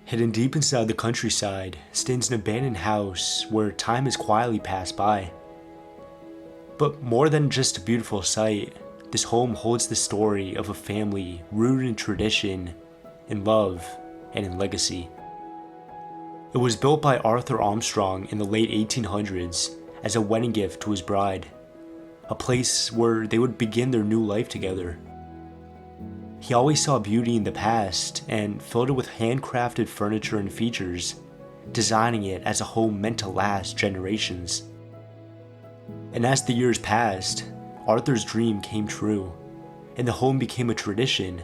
Hidden deep inside the countryside stands an abandoned house where time has quietly passed by. But more than just a beautiful sight, this home holds the story of a family rooted in tradition, in love, and in legacy. It was built by Arthur Armstrong in the late 1800s as a wedding gift to his bride, a place where they would begin their new life together. He always saw beauty in the past and filled it with handcrafted furniture and features, designing it as a home meant to last generations. And as the years passed, Arthur's dream came true, and the home became a tradition,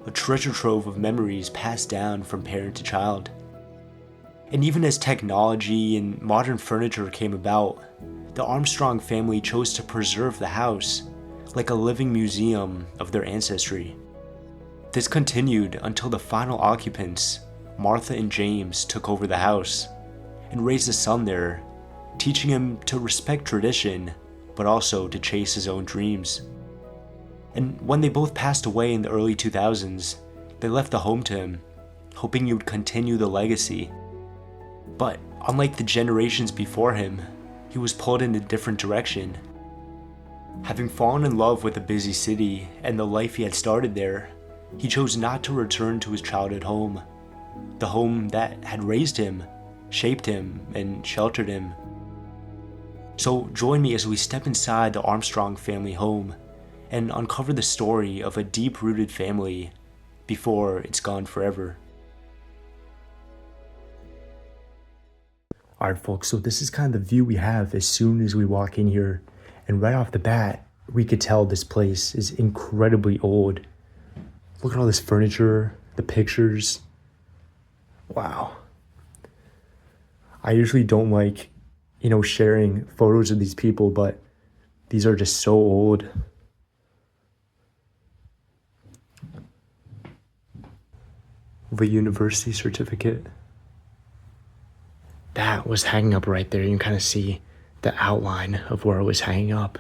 a treasure trove of memories passed down from parent to child. And even as technology and modern furniture came about, the Armstrong family chose to preserve the house like a living museum of their ancestry. This continued until the final occupants, Martha and James, took over the house and raised a son there, teaching him to respect tradition, but also to chase his own dreams. And when they both passed away in the early 2000s, they left the home to him, hoping he would continue the legacy. But unlike the generations before him, he was pulled in a different direction. Having fallen in love with the busy city and the life he had started there, he chose not to return to his childhood home, the home that had raised him, shaped him, and sheltered him. So join me as we step inside the Armstrong family home and uncover the story of a deep-rooted family before it's gone forever. Alright folks, so this is kind of the view we have as soon as we walk in here, and right off the bat, we could tell this place is incredibly old. Look at all this furniture, the pictures. Wow. I usually don't like, sharing photos of these people, but these are just so old. The university certificate. That was hanging up right there. You can kind of see the outline of where it was hanging up.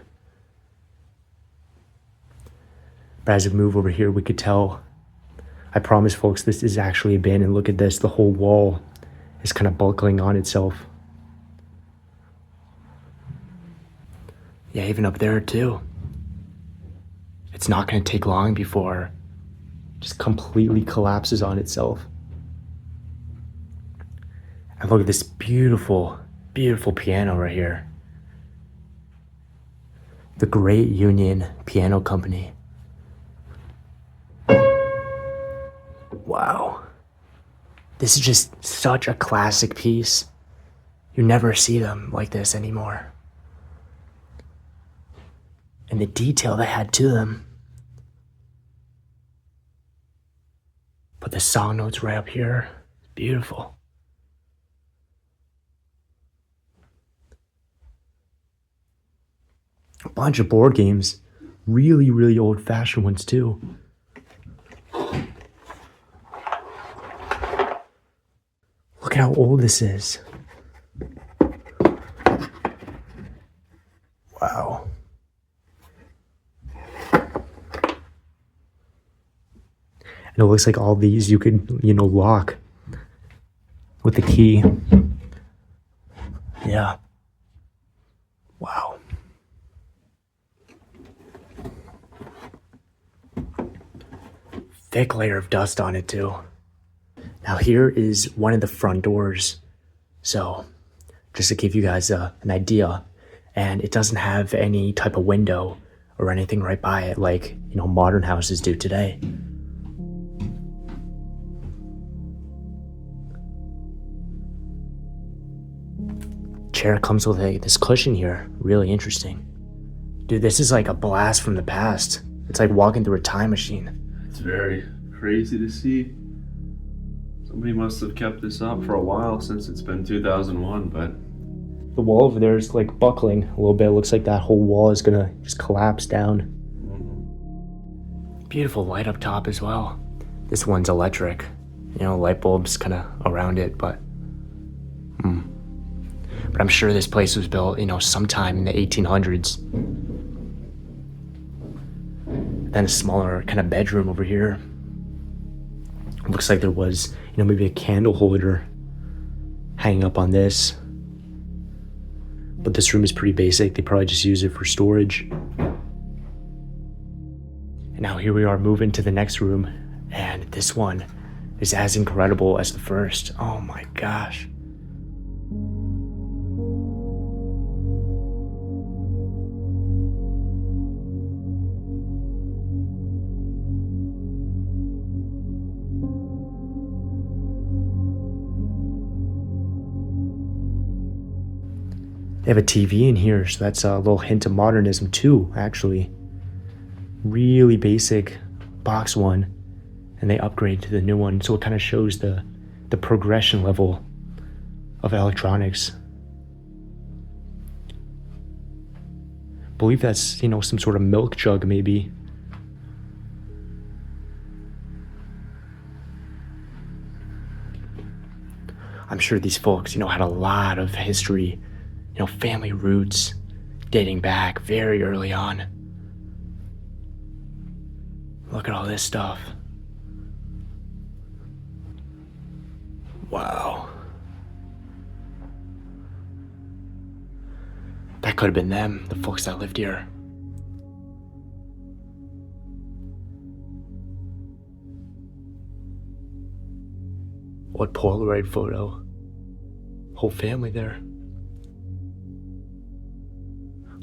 But as we move over here, we could tell, I promise folks, this is actually abandoned. Look at this, the whole wall is kind of buckling on itself. Yeah, even up there too. It's not going to take long before it just completely collapses on itself. And look at this beautiful, beautiful piano right here. The Great Union Piano Company. Wow. This is just such a classic piece. You never see them like this anymore. And the detail they had to them. But the song notes right up here, beautiful. A bunch of board games, really, really old-fashioned ones too. Look at how old this is. Wow. And it looks like all these you could, lock with the key. Yeah. Wow. Thick layer of dust on it too. Now here is one of the front doors. So just to give you guys an idea, and it doesn't have any type of window or anything right by it like, modern houses do today. Chair comes with this cushion here. Really interesting. Dude, this is like a blast from the past. It's like walking through a time machine. It's very crazy to see. Somebody must have kept this up for a while since it's been 2001, but... The wall over there is like buckling a little bit. It looks like that whole wall is gonna just collapse down. Beautiful light up top as well. This one's electric. Light bulbs kind of around it, but... But I'm sure this place was built, sometime in the 1800s. Then a smaller kind of bedroom over here. It looks like there was, maybe a candle holder hanging up on this. But this room is pretty basic. They probably just use it for storage. And now here we are moving to the next room. And this one is as incredible as the first. Oh my gosh. They have a TV in here, so that's a little hint of modernism too, actually. Really basic box one, and they upgrade to the new one, so it kind of shows the progression level of electronics. I believe that's, some sort of milk jug maybe. I'm sure these folks, had a lot of history, family roots dating back very early on. Look at all this stuff. Wow. That could have been them, the folks that lived here. What Polaroid photo. Whole family there.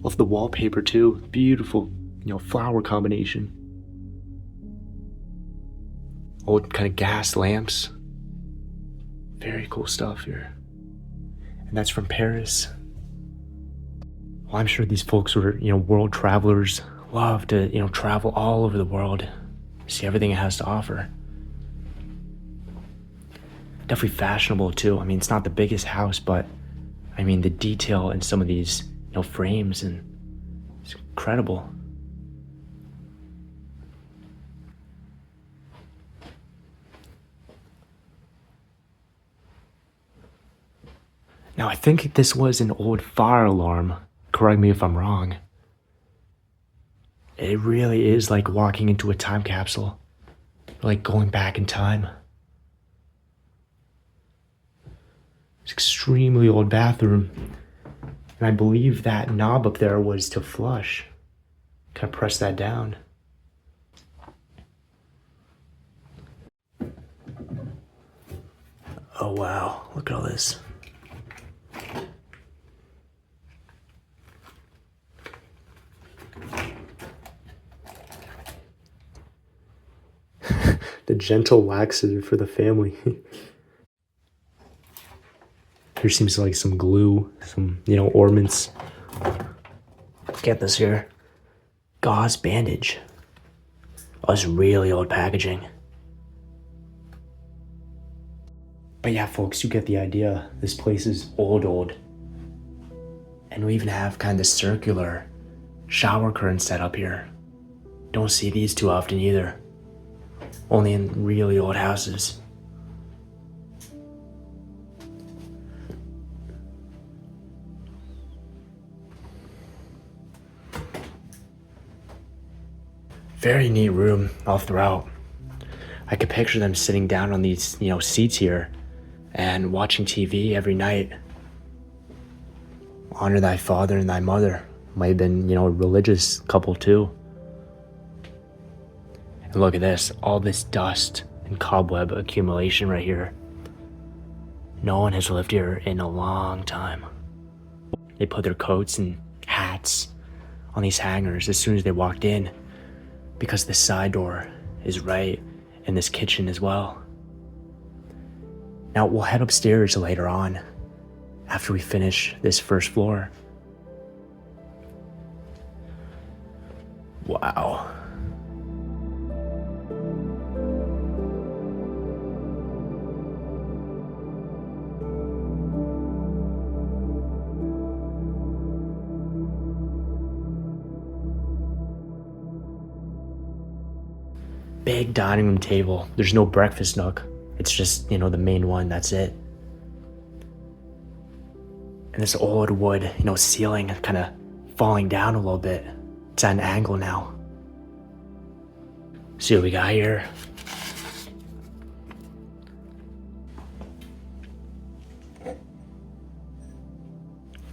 Love the wallpaper too. Beautiful, flower combination. Old kind of gas lamps. Very cool stuff here. And that's from Paris. Well, I'm sure these folks were, world travelers. Love to, travel all over the world. See everything it has to offer. Definitely fashionable too. It's not the biggest house, but the detail in some of these, frames, and it's incredible. Now, I think this was an old fire alarm. Correct me if I'm wrong. It really is like walking into a time capsule, like going back in time. It's an extremely old bathroom. And I believe that knob up there was to flush. Kind of press that down. Oh wow, look at all this. The gentle laxative for the family. Here seems like some glue, some, ornaments. Get this here. Gauze bandage. Oh, it's really old packaging. But yeah, folks, you get the idea. This place is old. And we even have kind of circular shower curtain set up here. Don't see these too often either. Only in really old houses. Very neat room all throughout. I could picture them sitting down on these, seats here and watching TV every night. Honor thy father and thy mother. Might have been, a religious couple too. And look at this, all this dust and cobweb accumulation right here. No one has lived here in a long time. They put their coats and hats on these hangers as soon as they walked in, because the side door is right in this kitchen as well. Now we'll head upstairs later on after we finish this first floor. Wow. Big dining room table. There's no breakfast nook. It's just, the main one, that's it. And this old wood, ceiling kind of falling down a little bit. It's at an angle now. See what we got here.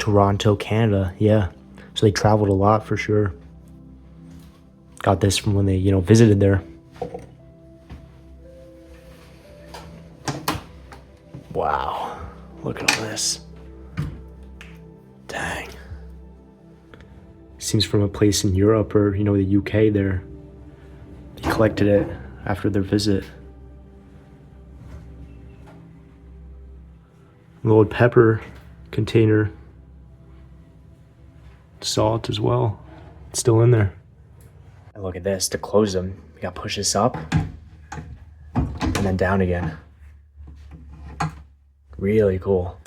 Toronto, Canada. Yeah. So they traveled a lot for sure. Got this from when they, visited there. Wow. Look at all this. Dang. Seems from a place in Europe or, the UK there. They collected it after their visit. An old pepper container. Salt as well. It's still in there. And look at this. To close them, we gotta push this up and then down again. Really cool.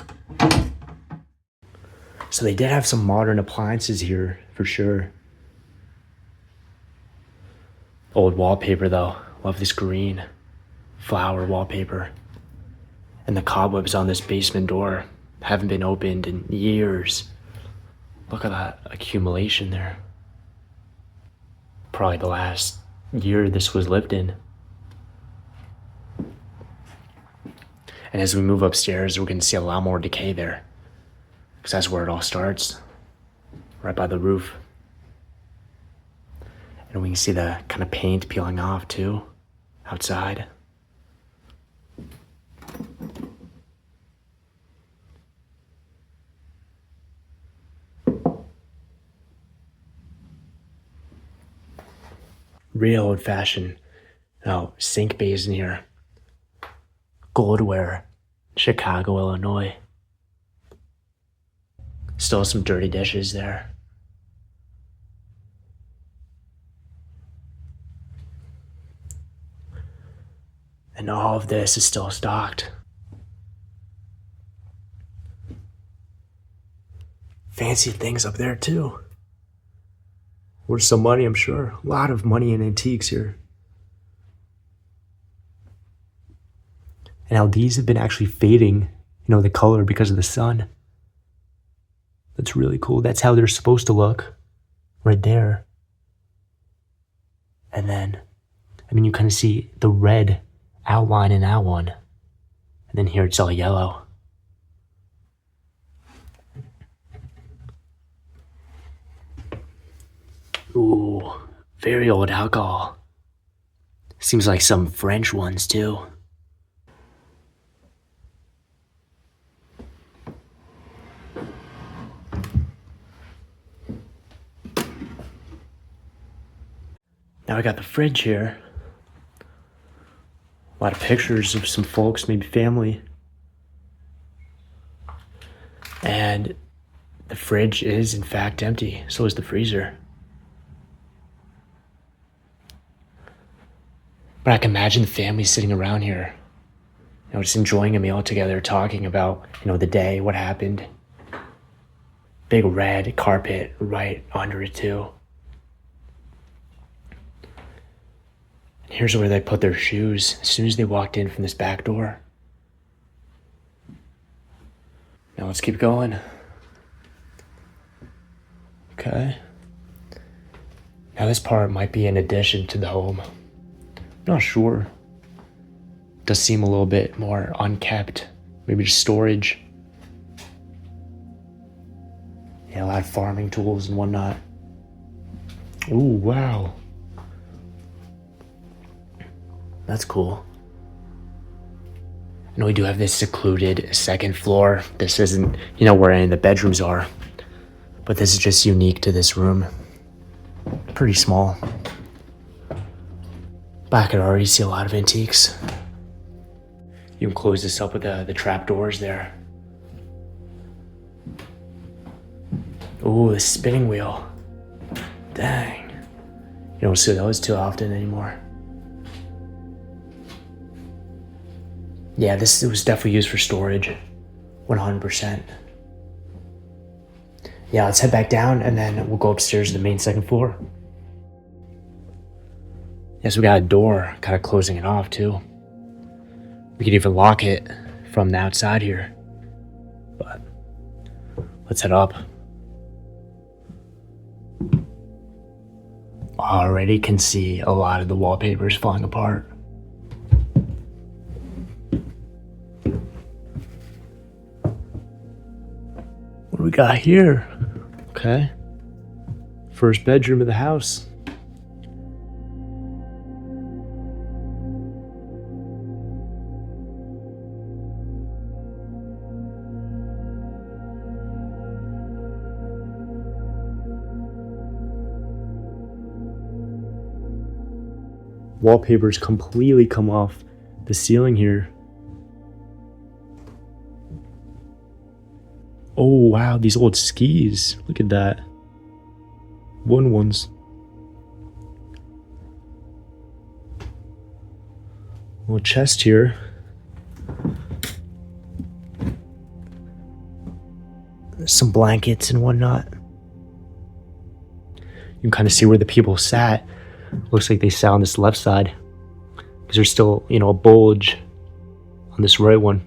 So they did have some modern appliances here for sure. Old wallpaper though. Love this green flower wallpaper. And the cobwebs on this basement door haven't been opened in years. Look at that accumulation there. Probably the last year this was lived in. And as we move upstairs, we're gonna see a lot more decay there. Because that's where it all starts. Right by the roof. And we can see the kind of paint peeling off too, outside. Real old-fashioned. Sink basin here. Goldware, Chicago, Illinois. Still some dirty dishes there. And all of this is still stocked. Fancy things up there too. Worth some money, I'm sure. A lot of money in antiques here. And how these have been actually fading, the color because of the sun. That's really cool. That's how they're supposed to look. Right there. And then, you kind of see the red outline in that one. And then here it's all yellow. Ooh, very old alcohol. Seems like some French ones too. Now I got the fridge here. A lot of pictures of some folks, maybe family. And the fridge is in fact empty. So is the freezer. But I can imagine the family sitting around here, just enjoying a meal together, talking about, the day, what happened. Big red carpet right under it too. And here's where they put their shoes as soon as they walked in from this back door. Now let's keep going. Okay. Now this part might be an addition to the home. Not sure. Does seem a little bit more unkept. Maybe just storage. Yeah, a lot of farming tools and whatnot. Ooh, wow. That's cool. And we do have this secluded second floor. This isn't, where any of the bedrooms are. But this is just unique to this room. Pretty small. But I could already see a lot of antiques. You can close this up with the trap doors there. Ooh, the spinning wheel. Dang. You don't see those too often anymore. Yeah, this was definitely used for storage. 100%. Yeah, let's head back down and then we'll go upstairs to the main second floor. Yes, we got a door kind of closing it off too. We could even lock it from the outside here. But let's head up. Already can see a lot of the wallpapers falling apart. What do we got here? Okay. First bedroom of the house. Wallpaper's completely come off the ceiling here. Oh wow, these old skis. Look at that. Wooden ones. Little chest here. There's some blankets and whatnot. You can kind of see where the people sat. Looks like they sat on this left side because there's still, a bulge on this right one.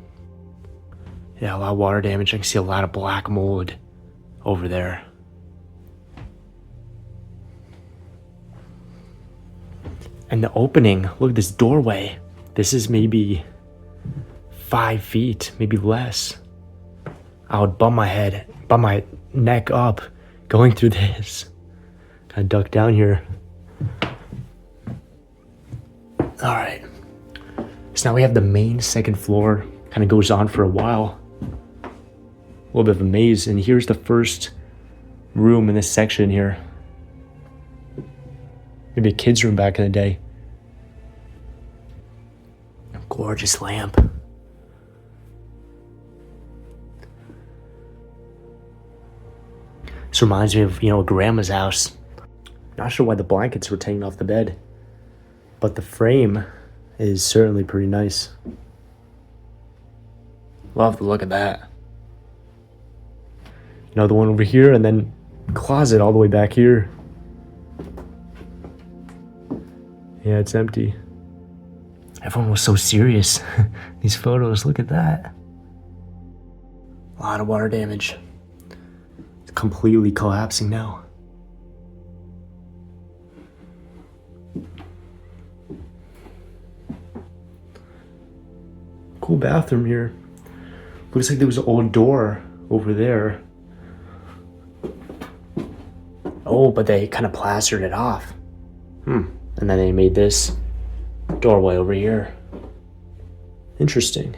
Yeah, a lot of water damage. I can see a lot of black mold over there. And the opening, look at this doorway. This is maybe 5 feet, maybe less. I would bump my neck up going through this. Kind of duck down here. All right, so now we have the main second floor. Kind of goes on for a while. A little bit of a maze, and here's the first room in this section here. Maybe a kid's room back in the day. Gorgeous lamp. This reminds me of, a grandma's house. Not sure why the blankets were taken off the bed, but the frame is certainly pretty nice. Love the look of that. Another one over here, and then closet all the way back here. Yeah, it's empty. Everyone was so serious. These photos, look at that. A lot of water damage. It's completely collapsing now. Cool bathroom here. Looks like there was an old door over there. Oh, but they kind of plastered it off. And then they made this doorway over here. Interesting.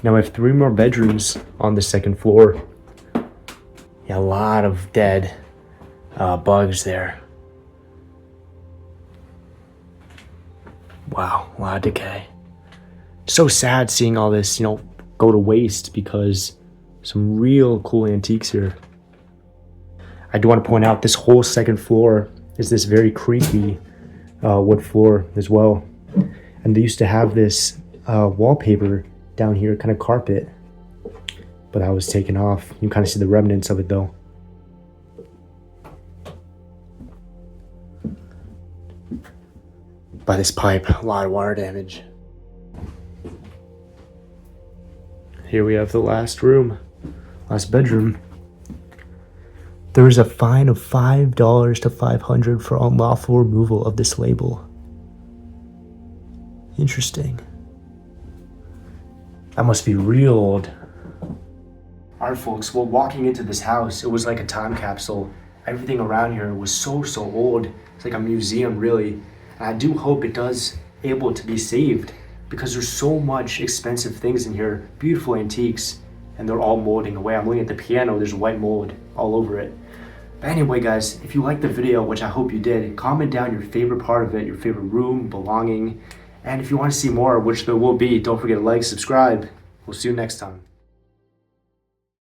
Now we have 3 more bedrooms on the second floor. Yeah, a lot of dead bugs there. Wow, a lot of decay. So sad seeing all this, go to waste because some real cool antiques here. I do want to point out this whole second floor is this very creepy wood floor as well. And they used to have this wallpaper down here, kind of carpet, but that was taken off. You can kind of see the remnants of it though. By this pipe, a lot of water damage. Here we have the last room, last bedroom. There is a fine of $5 to $500 for unlawful removal of this label. Interesting. That must be real old. Alright folks, well, walking into this house, it was like a time capsule. Everything around here was so old. It's like a museum really. And I do hope it does able to be saved because there's so much expensive things in here, beautiful antiques, and they're all molding away. I'm looking at the piano, there's white mold all over it. But anyway guys, if you liked the video, which I hope you did, comment down your favorite part of it, your favorite room, belonging. And if you want to see more, which there will be, don't forget to like, subscribe. We'll see you next time.